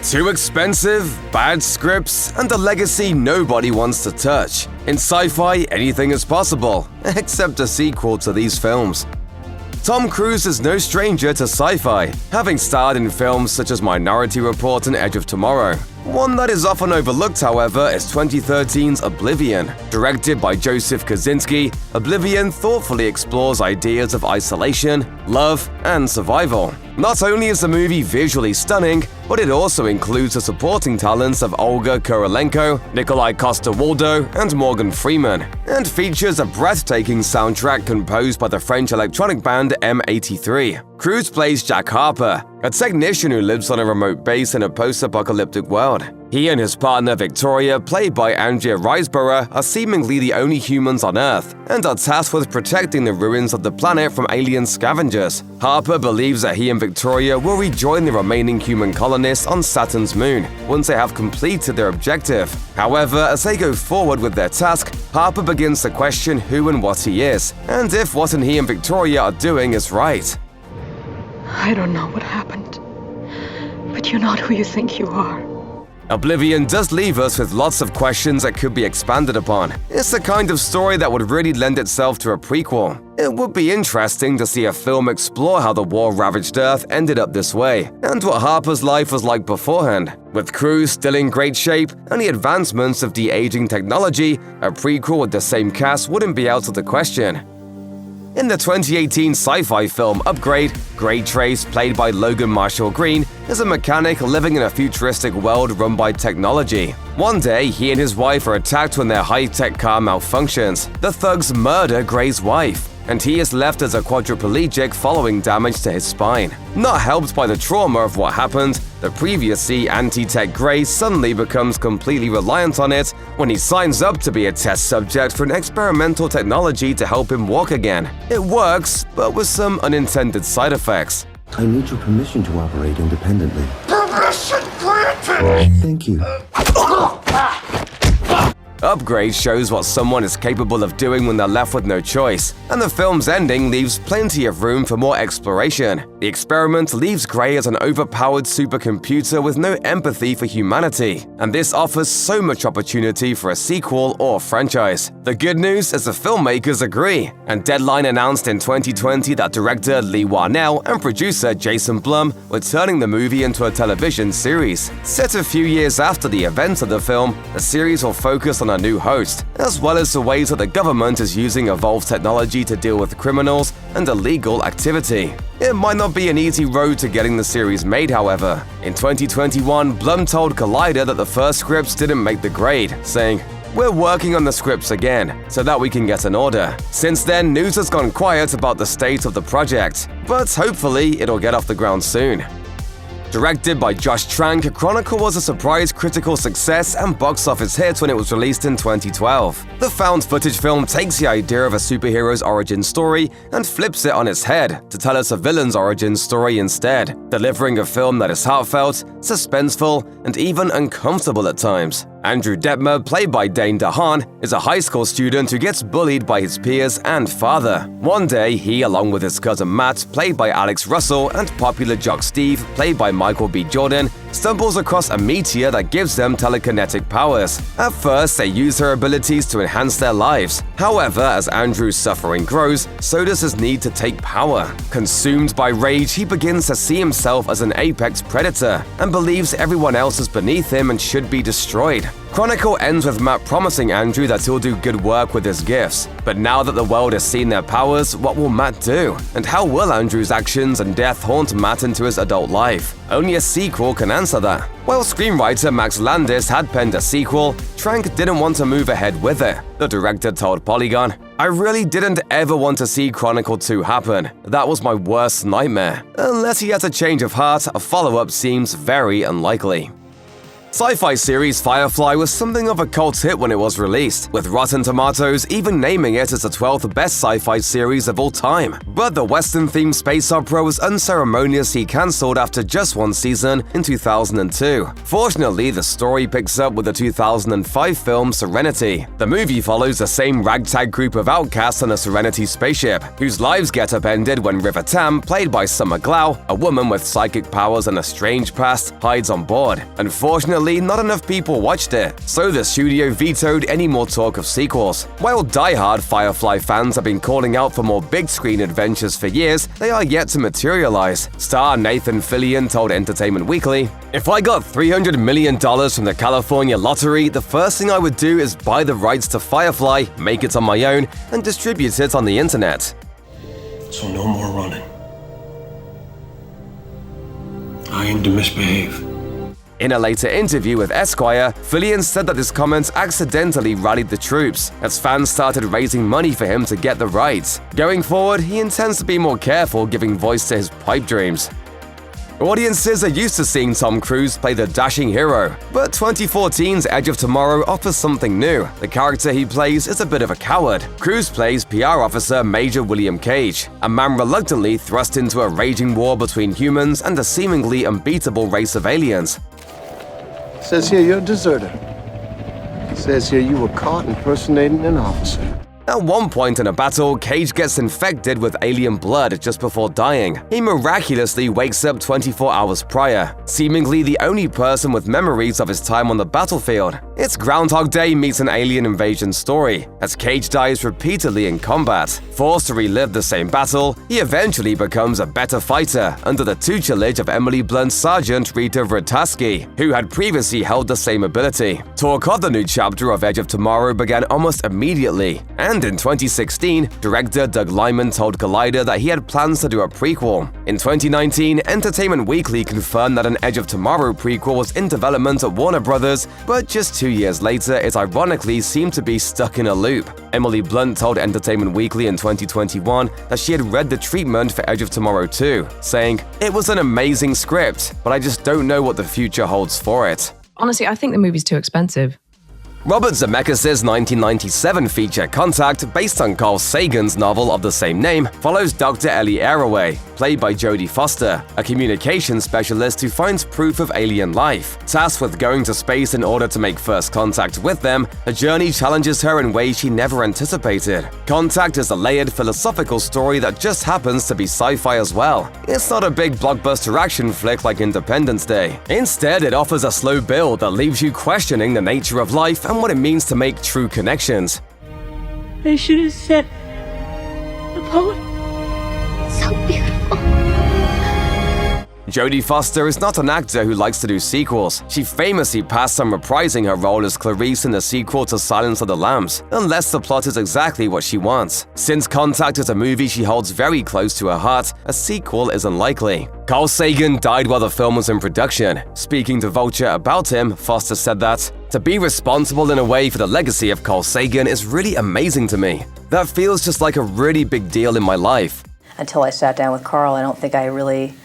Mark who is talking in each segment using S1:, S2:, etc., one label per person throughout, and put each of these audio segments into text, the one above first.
S1: Too expensive, bad scripts, and a legacy nobody wants to touch. In sci-fi, anything is possible, except a sequel to these films. Tom Cruise is no stranger to sci-fi, having starred in films such as Minority Report and Edge of Tomorrow. One that is often overlooked, however, is 2013's Oblivion. Directed by Joseph Kosinski, Oblivion thoughtfully explores ideas of isolation, love, and survival. Not only is the movie visually stunning, but it also includes the supporting talents of Olga Kurylenko, Nikolai Coster-Waldau, and Morgan Freeman, and features a breathtaking soundtrack composed by the French electronic band M83. Cruise plays Jack Harper, a technician who lives on a remote base in a post-apocalyptic world. He and his partner Victoria, played by Andrea Riseborough, are seemingly the only humans on Earth and are tasked with protecting the ruins of the planet from alien scavengers. Harper believes that he and Victoria will rejoin the remaining human colonists on Saturn's moon once they have completed their objective. However, as they go forward with their task, Harper begins to question who and what he is, and if what he and Victoria are doing is right.
S2: I don't know what happened, but you're not who you think you are.
S1: Oblivion does leave us with lots of questions that could be expanded upon. It's the kind of story that would really lend itself to a prequel. It would be interesting to see a film explore how the war-ravaged Earth ended up this way, and what Harper's life was like beforehand. With Cruise still in great shape and the advancements of de-aging technology, a prequel with the same cast wouldn't be out of the question. In the 2018 sci-fi film Upgrade, Gray Trace, played by Logan Marshall Green, is a mechanic living in a futuristic world run by technology. One day, he and his wife are attacked when their high-tech car malfunctions. The thugs murder Gray's wife, and he is left as a quadriplegic following damage to his spine. Not helped by the trauma of what happened, the previously anti-tech Gray suddenly becomes completely reliant on it when he signs up to be a test subject for an experimental technology to help him walk again. It works, but with some unintended side effects.
S3: I need your permission to operate independently.
S4: Permission granted!
S3: Thank you.
S1: Upgrade shows what someone is capable of doing when they're left with no choice, and the film's ending leaves plenty of room for more exploration. The experiment leaves Gray as an overpowered supercomputer with no empathy for humanity, and this offers so much opportunity for a sequel or franchise. The good news is the filmmakers agree, and Deadline announced in 2020 that director Lee Warnell and producer Jason Blum were turning the movie into a television series. Set a few years after the events of the film, the series will focus on a new host, as well as the ways that the government is using evolved technology to deal with criminals and illegal activity. It might not be an easy road to getting the series made, however. In 2021, Blum told Collider that the first scripts didn't make the grade, saying, "We're working on the scripts again, so that we can get an order." Since then, news has gone quiet about the state of the project, but hopefully it'll get off the ground soon. Directed by Josh Trank, Chronicle was a surprise critical success and box office hit when it was released in 2012. The found-footage film takes the idea of a superhero's origin story and flips it on its head to tell us a villain's origin story instead, delivering a film that is heartfelt, suspenseful, and even uncomfortable at times. Andrew Detmer, played by Dane DeHaan, is a high school student who gets bullied by his peers and father. One day, he, along with his cousin Matt, played by Alex Russell, and popular jock Steve, played by Michael B. Jordan, stumbles across a meteor that gives them telekinetic powers. At first, they use their abilities to enhance their lives. However, as Andrew's suffering grows, so does his need to take power. Consumed by rage, he begins to see himself as an apex predator and believes everyone else is beneath him and should be destroyed. Chronicle ends with Matt promising Andrew that he'll do good work with his gifts. But now that the world has seen their powers, what will Matt do? And how will Andrew's actions and death haunt Matt into his adult life? Only a sequel can answer that. While screenwriter Max Landis had penned a sequel, Trank didn't want to move ahead with it. The director told Polygon, "I really didn't ever want to see Chronicle 2 happen. That was my worst nightmare. Unless he has a change of heart, a follow-up seems very unlikely." Sci-fi series Firefly was something of a cult hit when it was released, with Rotten Tomatoes even naming it as the 12th best sci-fi series of all time. But the Western-themed space opera was unceremoniously cancelled after just one season in 2002. Fortunately, the story picks up with the 2005 film Serenity. The movie follows the same ragtag group of outcasts on a Serenity spaceship, whose lives get upended when River Tam, played by Summer Glau, a woman with psychic powers and a strange past, hides on board. Unfortunately, not enough people watched it, so the studio vetoed any more talk of sequels. While die-hard Firefly fans have been calling out for more big-screen adventures for years, they are yet to materialize. Star Nathan Fillion told Entertainment Weekly, "If I got $300 million from the California lottery, the first thing I would do is buy the rights to Firefly, make it on my own, and distribute it on the internet."
S5: So no more running. I aim to misbehave.
S1: In a later interview with Esquire, Fillion said that this comment accidentally rallied the troops, as fans started raising money for him to get the rights. Going forward, he intends to be more careful giving voice to his pipe dreams. Audiences are used to seeing Tom Cruise play the dashing hero, but 2014's Edge of Tomorrow offers something new. The character he plays is a bit of a coward. Cruise plays PR officer Major William Cage, a man reluctantly thrust into a raging war between humans and a seemingly unbeatable race of aliens.
S6: Says here you're a deserter. Says here you were caught impersonating an officer.
S1: At one point in a battle, Cage gets infected with alien blood just before dying. He miraculously wakes up 24 hours prior, seemingly the only person with memories of his time on the battlefield. It's Groundhog Day meets an alien invasion story, as Cage dies repeatedly in combat. Forced to relive the same battle, he eventually becomes a better fighter under the tutelage of Emily Blunt's Sergeant Rita Vrataski, who had previously held the same ability. Talk of the new chapter of Edge of Tomorrow began almost immediately, and in 2016, director Doug Liman told Collider that he had plans to do a prequel. In 2019, Entertainment Weekly confirmed that an Edge of Tomorrow prequel was in development at Warner Brothers, but just 2 years later, it ironically seemed to be stuck in a loop. Emily Blunt told Entertainment Weekly in 2021 that she had read the treatment for Edge of Tomorrow 2, saying, "It was an amazing script, but I just don't know what the future holds for it."
S7: Honestly, I think the movie's too expensive.
S1: Robert Zemeckis' 1997 feature Contact, based on Carl Sagan's novel of the same name, follows Dr. Ellie Arroway, played by Jodie Foster, a communications specialist who finds proof of alien life. Tasked with going to space in order to make first contact with them, her journey challenges her in ways she never anticipated. Contact is a layered philosophical story that just happens to be sci-fi as well. It's not a big blockbuster action flick like Independence Day. Instead, it offers a slow build that leaves you questioning the nature of life and what it means to make true connections.
S8: I should have said the poet. So beautiful.
S1: Jodie Foster is not an actor who likes to do sequels. She famously passed on reprising her role as Clarice in the sequel to Silence of the Lambs, unless the plot is exactly what she wants. Since Contact is a movie she holds very close to her heart, a sequel is unlikely. Carl Sagan died while the film was in production. Speaking to Vulture about him, Foster said that, "To be responsible in a way for the legacy of Carl Sagan is really amazing to me. That feels just like a really big deal in my life."
S9: Until I sat down with Carl, I don't think I really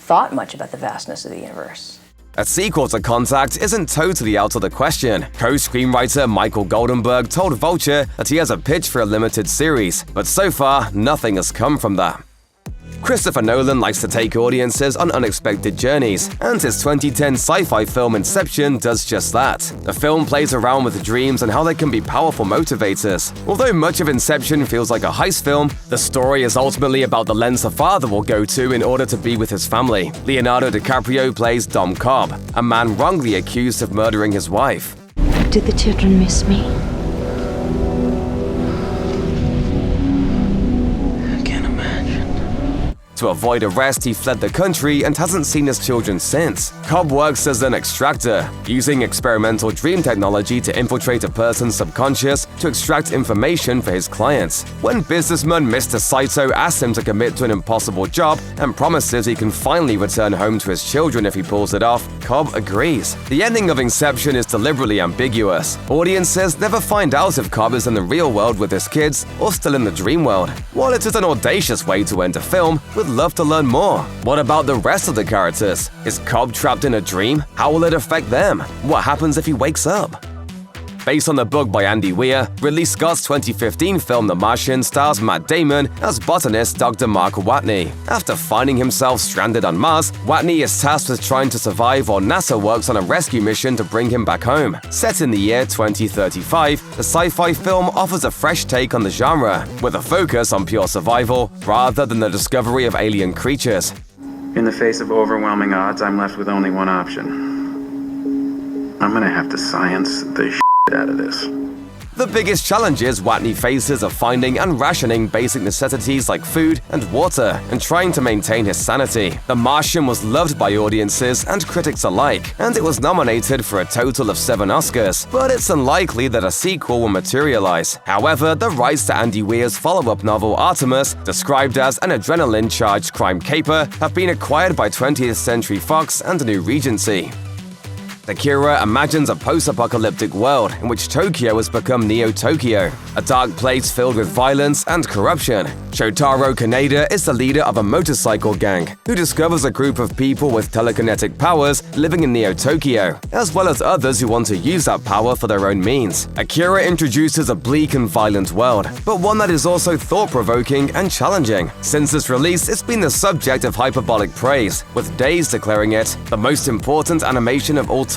S9: thought much about the vastness of the universe.
S1: A sequel to Contact isn't totally out of the question. Co-screenwriter Michael Goldenberg told Vulture that he has a pitch for a limited series, but so far, nothing has come from that. Christopher Nolan likes to take audiences on unexpected journeys, and his 2010 sci-fi film Inception does just that. The film plays around with dreams and how they can be powerful motivators. Although much of Inception feels like a heist film, the story is ultimately about the lengths a father will go to in order to be with his family. Leonardo DiCaprio plays Dom Cobb, a man wrongly accused of murdering his wife.
S8: Did the children miss me?
S1: To avoid arrest, he fled the country and hasn't seen his children since. Cobb works as an extractor, using experimental dream technology to infiltrate a person's subconscious to extract information for his clients. When businessman Mr. Saito asks him to commit to an impossible job and promises he can finally return home to his children if he pulls it off, Cobb agrees. The ending of Inception is deliberately ambiguous. Audiences never find out if Cobb is in the real world with his kids or still in the dream world. While it is an audacious way to end a film, with would love to learn more. What about the rest of the characters? Is Cobb trapped in a dream? How will it affect them? What happens if he wakes up? Based on the book by Andy Weir, Ridley Scott's 2015 film The Martian stars Matt Damon as botanist Dr. Mark Watney. After finding himself stranded on Mars, Watney is tasked with trying to survive while NASA works on a rescue mission to bring him back home. Set in the year 2035, the sci-fi film offers a fresh take on the genre, with a focus on pure survival rather than the discovery of alien creatures.
S10: In the face of overwhelming odds, I'm left with only one option. I'm gonna have to science the shit out of this.
S1: The biggest challenges Watney faces are finding and rationing basic necessities like food and water, and trying to maintain his sanity. The Martian was loved by audiences and critics alike, and it was nominated for a total of 7 Oscars, but it's unlikely that a sequel will materialize. However, the rights to Andy Weir's follow-up novel Artemis, described as an adrenaline-charged crime caper, have been acquired by 20th Century Fox and New Regency. Akira imagines a post-apocalyptic world in which Tokyo has become Neo-Tokyo, a dark place filled with violence and corruption. Shotaro Kaneda is the leader of a motorcycle gang who discovers a group of people with telekinetic powers living in Neo-Tokyo, as well as others who want to use that power for their own means. Akira introduces a bleak and violent world, but one that is also thought-provoking and challenging. Since its release, it's been the subject of hyperbolic praise, with Days declaring it the most important animation of all time.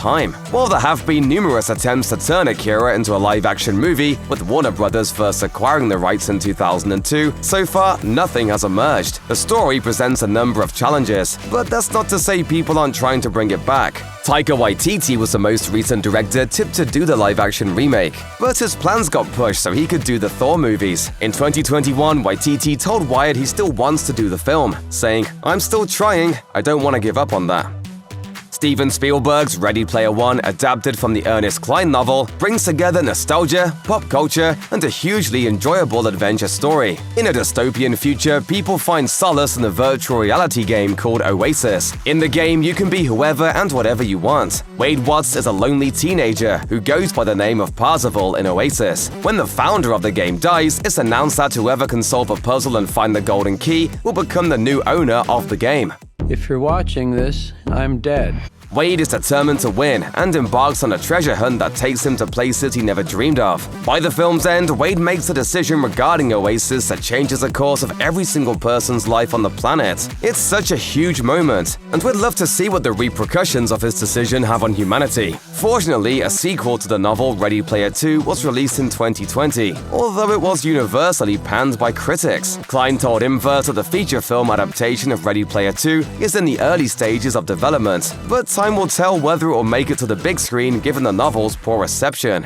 S1: While there have been numerous attempts to turn Akira into a live-action movie, with Warner Brothers first acquiring the rights in 2002, so far nothing has emerged. The story presents a number of challenges, but that's not to say people aren't trying to bring it back. Taika Waititi was the most recent director tipped to do the live-action remake, but his plans got pushed so he could do the Thor movies. In 2021, Waititi told Wired he still wants to do the film, saying, "I'm still trying, I don't want to give up on that." Steven Spielberg's Ready Player One, adapted from the Ernest Cline novel, brings together nostalgia, pop culture, and a hugely enjoyable adventure story. In a dystopian future, people find solace in a virtual reality game called Oasis. In the game, you can be whoever and whatever you want. Wade Watts is a lonely teenager who goes by the name of Parzival in Oasis. When the founder of the game dies, it's announced that whoever can solve a puzzle and find the golden key will become the new owner of the game.
S11: If you're watching this, I'm dead.
S1: Wade is determined to win and embarks on a treasure hunt that takes him to places he never dreamed of. By the film's end, Wade makes a decision regarding Oasis that changes the course of every single person's life on the planet. It's such a huge moment, and we'd love to see what the repercussions of his decision have on humanity. Fortunately, a sequel to the novel Ready Player 2 was released in 2020, although it was universally panned by critics. Cline told Inverse that the feature film adaptation of Ready Player 2 is in the early stages of development, but time will tell whether it will make it to the big screen given the novel's poor reception.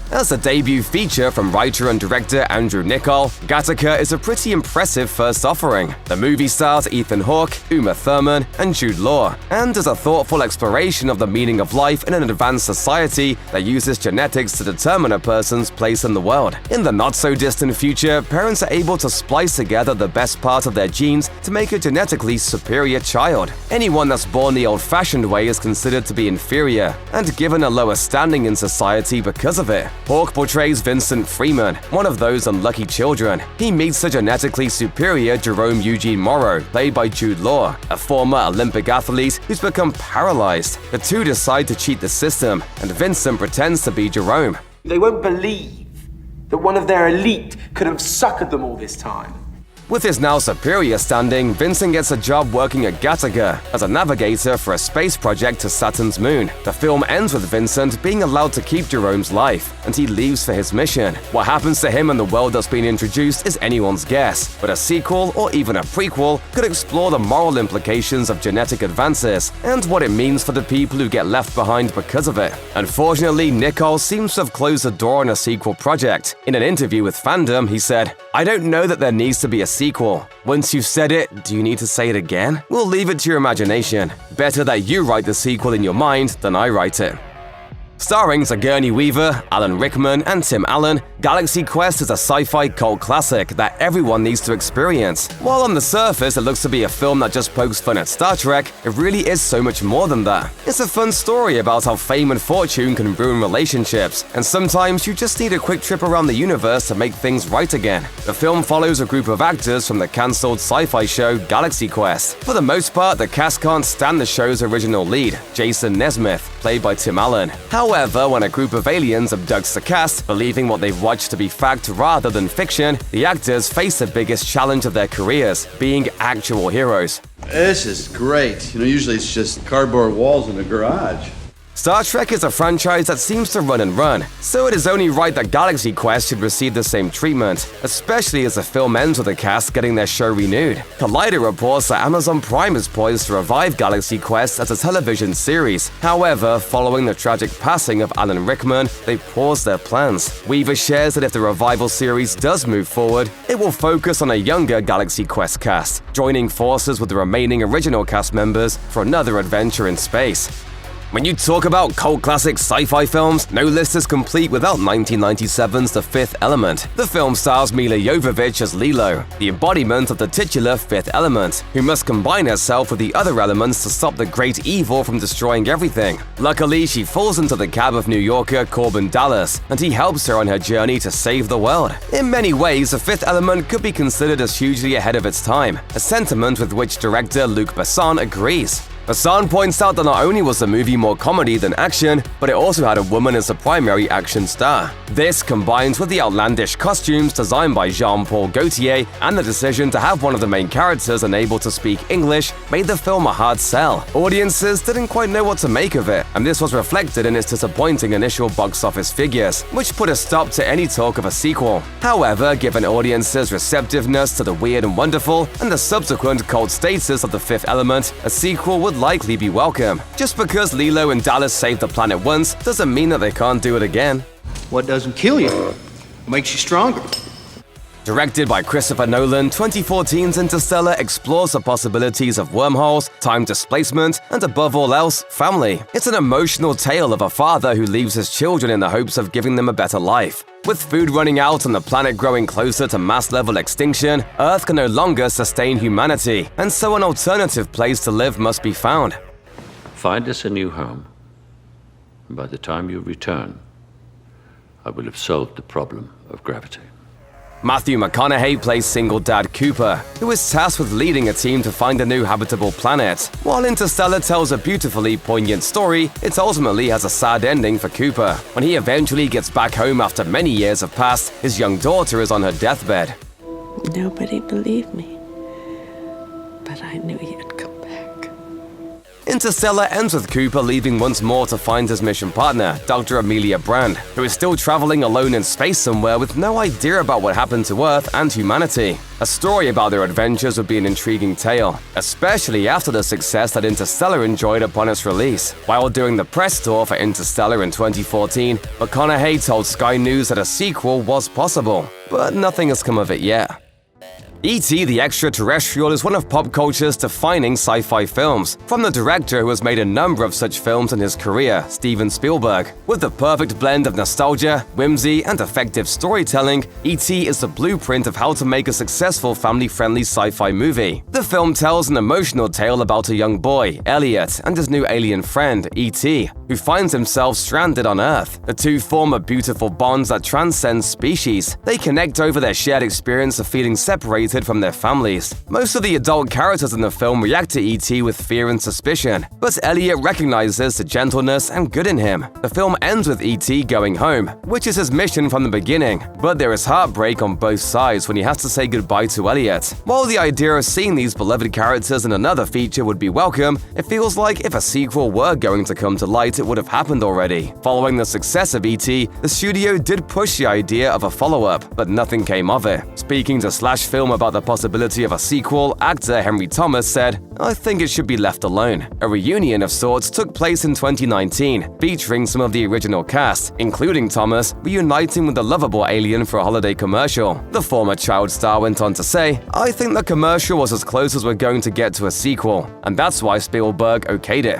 S1: As a debut feature from writer and director Andrew Niccol, Gattaca is a pretty impressive first offering. The movie stars Ethan Hawke, Uma Thurman, and Jude Law, and is a thoughtful exploration of the meaning of life in an advanced society that uses genetics to determine a person's place in the world. In the not-so-distant future, parents are able to splice together the best part of their genes to make a genetically superior child. Anyone that's born the old-fashioned way is considered to be inferior, and given a lower standing in society because of it. Hawke portrays Vincent Freeman, one of those unlucky children. He meets the genetically superior Jerome Eugene Morrow, played by Jude Law, a former Olympic athlete who's become paralyzed. The two decide to cheat the system, and Vincent pretends to be Jerome.
S12: They won't believe that one of their elite could have suckered them all this time.
S1: With his now superior standing, Vincent gets a job working at Gattaca as a navigator for a space project to Saturn's moon. The film ends with Vincent being allowed to keep Jerome's life, and he leaves for his mission. What happens to him and the world that's been introduced is anyone's guess, but a sequel or even a prequel could explore the moral implications of genetic advances and what it means for the people who get left behind because of it. Unfortunately, Niccol seems to have closed the door on a sequel project. In an interview with Fandom, he said, "I don't know that there needs to be a sequel. Once you've said it, do you need to say it again? We'll leave it to your imagination. Better that you write the sequel in your mind than I write it." Starring Sigourney Weaver, Alan Rickman, and Tim Allen, Galaxy Quest is a sci-fi cult classic that everyone needs to experience. While on the surface it looks to be a film that just pokes fun at Star Trek, it really is so much more than that. It's a fun story about how fame and fortune can ruin relationships, and sometimes you just need a quick trip around the universe to make things right again. The film follows a group of actors from the cancelled sci-fi show Galaxy Quest. For the most part, the cast can't stand the show's original lead, Jason Nesmith, played by Tim Allen. However, when a group of aliens abducts the cast, believing what they've watched to be fact rather than fiction, the actors face the biggest challenge of their careers, being actual heroes.
S13: This is great. Usually it's just cardboard walls in a garage.
S1: Star Trek is a franchise that seems to run and run, so it is only right that Galaxy Quest should receive the same treatment, especially as the film ends with the cast getting their show renewed. Collider reports that Amazon Prime is poised to revive Galaxy Quest as a television series. However, following the tragic passing of Alan Rickman, they paused their plans. Weaver shares that if the revival series does move forward, it will focus on a younger Galaxy Quest cast, joining forces with the remaining original cast members for another adventure in space. When you talk about cult classic sci-fi films, no list is complete without 1997's The Fifth Element. The film stars Mila Jovovich as Lilo, the embodiment of the titular fifth element, who must combine herself with the other elements to stop the great evil from destroying everything. Luckily, she falls into the cab of New Yorker Corbin Dallas, and he helps her on her journey to save the world. In many ways, The Fifth Element could be considered as hugely ahead of its time, a sentiment with which director Luc Besson agrees. Besson points out that not only was the movie more comedy than action, but it also had a woman as the primary action star. This, combined with the outlandish costumes designed by Jean-Paul Gaultier and the decision to have one of the main characters unable to speak English, made the film a hard sell. Audiences didn't quite know what to make of it, and this was reflected in its disappointing initial box office figures, which put a stop to any talk of a sequel. However, given audiences' receptiveness to the weird and wonderful and the subsequent cult status of The Fifth Element, a sequel would likely be welcome. Just because Lilo and Dallas saved the planet once doesn't mean that they can't do it again.
S12: What doesn't kill you makes you stronger.
S1: Directed by Christopher Nolan, 2014's Interstellar explores the possibilities of wormholes, time displacement, and above all else, family. It's an emotional tale of a father who leaves his children in the hopes of giving them a better life. With food running out and the planet growing closer to mass-level extinction, Earth can no longer sustain humanity, and so an alternative place to live must be found.
S14: Find us a new home, and by the time you return, I will have solved the problem of gravity.
S1: Matthew McConaughey plays single dad Cooper, who is tasked with leading a team to find a new habitable planet. While Interstellar tells a beautifully poignant story, it ultimately has a sad ending for Cooper. When he eventually gets back home after many years have passed, his young daughter is on her deathbed.
S8: Nobody believed me, but I knew you'd come back.
S1: Interstellar ends with Cooper leaving once more to find his mission partner, Dr. Amelia Brand, who is still traveling alone in space somewhere with no idea about what happened to Earth and humanity. A story about their adventures would be an intriguing tale, especially after the success that Interstellar enjoyed upon its release. While doing the press tour for Interstellar in 2014, McConaughey told Sky News that a sequel was possible, but nothing has come of it yet. E.T. the Extra-Terrestrial is one of pop culture's defining sci-fi films, from the director who has made a number of such films in his career, Steven Spielberg. With the perfect blend of nostalgia, whimsy, and effective storytelling, E.T. is the blueprint of how to make a successful family-friendly sci-fi movie. The film tells an emotional tale about a young boy, Elliot, and his new alien friend, E.T., who finds himself stranded on Earth. The two form a beautiful bond that transcends species. They connect over their shared experience of feeling separated from their families. Most of the adult characters in the film react to E.T. with fear and suspicion, but Elliot recognizes the gentleness and good in him. The film ends with E.T. going home, which is his mission from the beginning, but there is heartbreak on both sides when he has to say goodbye to Elliot. While the idea of seeing these beloved characters in another feature would be welcome, it feels like if a sequel were going to come to light, it would have happened already. Following the success of E.T., the studio did push the idea of a follow-up, but nothing came of it. Speaking to Slash Film about the possibility of a sequel, actor Henry Thomas said, "I think it should be left alone." A reunion of sorts took place in 2019, featuring some of the original cast, including Thomas reuniting with the lovable alien for a holiday commercial. The former child star went on to say, "I think the commercial was as close as we're going to get to a sequel, and that's why Spielberg okayed it."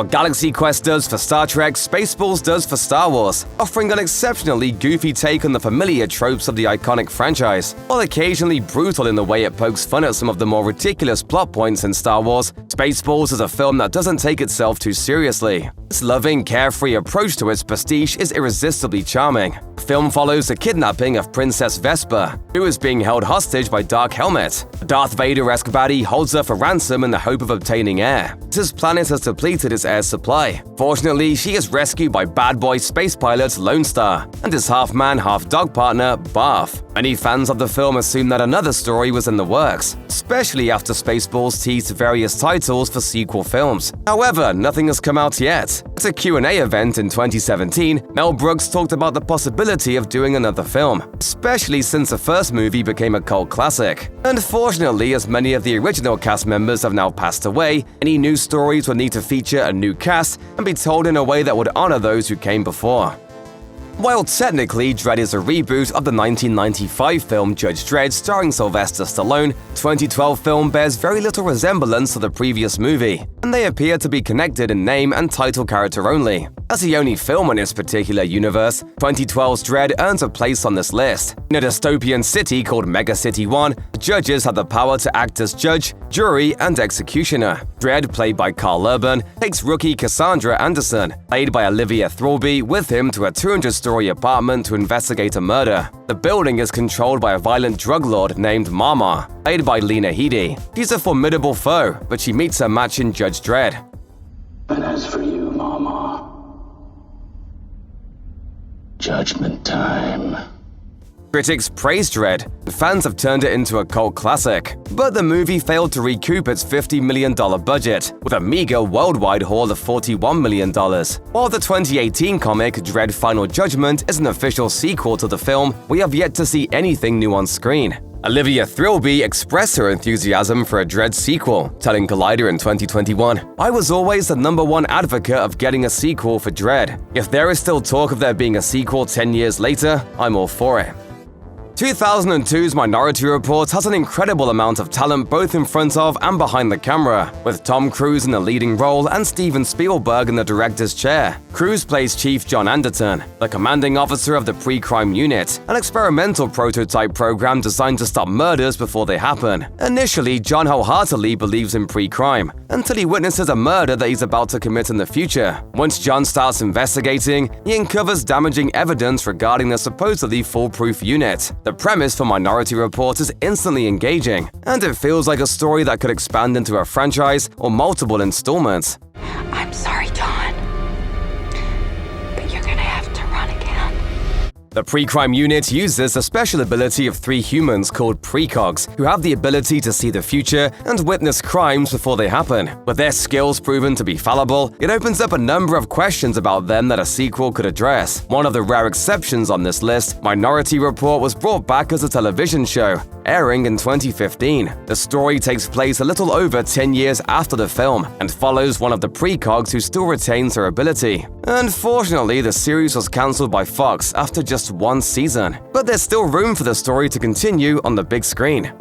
S1: What Galaxy Quest does for Star Trek, Spaceballs does for Star Wars, offering an exceptionally goofy take on the familiar tropes of the iconic franchise. While occasionally brutal in the way it pokes fun at some of the more ridiculous plot points in Star Wars, Spaceballs is a film that doesn't take itself too seriously. Its loving, carefree approach to its prestige is irresistibly charming. The film follows the kidnapping of Princess Vespa, who is being held hostage by Dark Helmet. A Darth Vader-esque baddie holds her for ransom in the hope of obtaining air. His planet has depleted its air supply. Fortunately, she is rescued by bad boy space pilot Lone Star and his half-man, half-dog partner, Barf. Many fans of the film assume that another story was in the works, especially after Spaceballs teased various titles for sequel films. However, nothing has come out yet. At a Q&A event in 2017, Mel Brooks talked about the possibility of doing another film, especially since the first movie became a cult classic. Unfortunately, as many of the original cast members have now passed away, any new stories would need to feature a new cast and be told in a way that would honor those who came before. While technically Dredd is a reboot of the 1995 film Judge Dredd starring Sylvester Stallone, the 2012 film bears very little resemblance to the previous movie, and they appear to be connected in name and title character only. As the only film in its particular universe, 2012's Dredd earns a place on this list. In a dystopian city called Mega City 1, the judges have the power to act as judge, jury, and executioner. Dredd, played by Carl Urban, takes rookie Cassandra Anderson, played by Olivia Thirlby, with him to a 200-story apartment to investigate a murder. The building is controlled by a violent drug lord named Mama, played by Lena Headey. She's a formidable foe, but she meets her match in Judge Dredd.
S15: And as for you, Mama, judgment time.
S1: Critics praised Dredd, and fans have turned it into a cult classic. But the movie failed to recoup its $50 million budget, with a meager worldwide haul of $41 million. While the 2018 comic Dredd Final Judgment is an official sequel to the film, we have yet to see anything new on screen. Olivia Thirlby expressed her enthusiasm for a Dredd sequel, telling Collider in 2021, "I was always the #1 advocate of getting a sequel for Dredd. If there is still talk of there being a sequel 10 years later, I'm all for it." 2002's Minority Report has an incredible amount of talent both in front of and behind the camera, with Tom Cruise in the leading role and Steven Spielberg in the director's chair. Cruise plays Chief John Anderton, the commanding officer of the Pre-Crime Unit, an experimental prototype program designed to stop murders before they happen. Initially, John wholeheartedly believes in pre-crime, until he witnesses a murder that he's about to commit in the future. Once John starts investigating, he uncovers damaging evidence regarding the supposedly foolproof unit. The premise for Minority Report is instantly engaging, and it feels like a story that could expand into a franchise or multiple installments.
S8: I'm sorry, John, but you're gonna have to run again.
S1: The Pre-Crime Unit uses the special ability of 3 humans called precogs, who have the ability to see the future and witness crimes before they happen. With their skills proven to be fallible, it opens up a number of questions about them that a sequel could address. One of the rare exceptions on this list, Minority Report was brought back as a television show, airing in 2015. The story takes place a little over 10 years after the film and follows one of the precogs who still retains her ability. Unfortunately, the series was cancelled by Fox after just 1 season, but there's still room for the story to continue on the big screen.